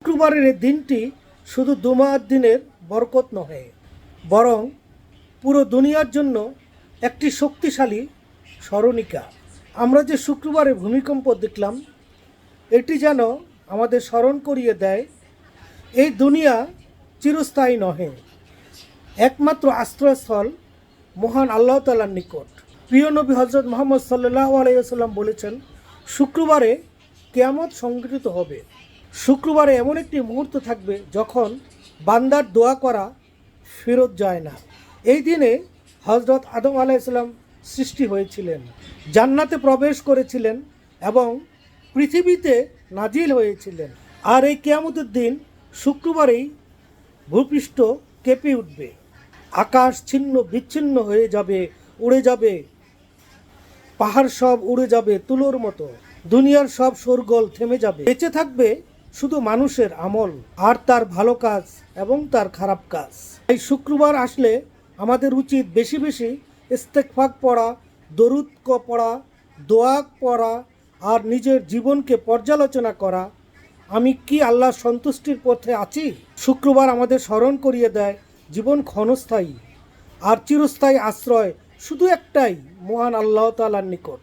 শুক্রবারের এই দিনটি শুধু দুমার দিনের বরকত নহে, বরং পুরো দুনিয়ার জন্য একটি শক্তিশালী স্মরণিকা। আমরা যে শুক্রবারে ভূমিকম্প দেখলাম, এটি যেন আমাদের স্মরণ করিয়ে দেয় এই দুনিয়া চিরস্থায়ী নহে, একমাত্র আশ্রয়স্থল মহান আল্লাহ তাআলার নিকট। প্রিয় নবী হজরত মুহাম্মদ সাল্লাল্লাহু আলাইহি ওয়াসাল্লাম বলেছেন, শুক্রবারে কিয়ামত সংঘটিত হবে। শুক্রবারে এমন একটি মুহূর্ত থাকবে যখন বান্দার দোয়া করা ফেরত যায় না। এই দিনে হজরত আদম আলাইহিস সালাম সৃষ্টি হয়েছিলেন, জান্নাতে প্রবেশ করেছিলেন এবং পৃথিবীতে নাজিল হয়েছিলেন। আর এই কিয়ামতের দিন শুক্রবারেই ভূপৃষ্ঠ কেঁপে উঠবে, আকাশ ছিন্ন বিচ্ছিন্ন হয়ে যাবে, উড়ে যাবে, পাহাড় সব উড়ে যাবে তুলোর মতো, দুনিয়ার সব শোরগোল থেমে যাবে। বেঁচে থাকবে শুধু মানুষের আমল আর তার ভালো কাজ এবং তার খারাপ কাজ। এই শুক্রবার আসলে আমাদের উচিত বেশি বেশি ইস্তেগফার পড়া, দরুদ পড়া, দোয়া পড়া আর নিজের জীবনকে পর্যালোচনা করা। আমি কি আল্লাহর সন্তুষ্টির পথে আছি? শুক্রবার আমাদের স্মরণ করিয়ে দেয় জীবন ক্ষণস্থায়ী আর চিরস্থায়ী আশ্রয় শুধু একটাই, মহান আল্লাহ তাআলার নিকট।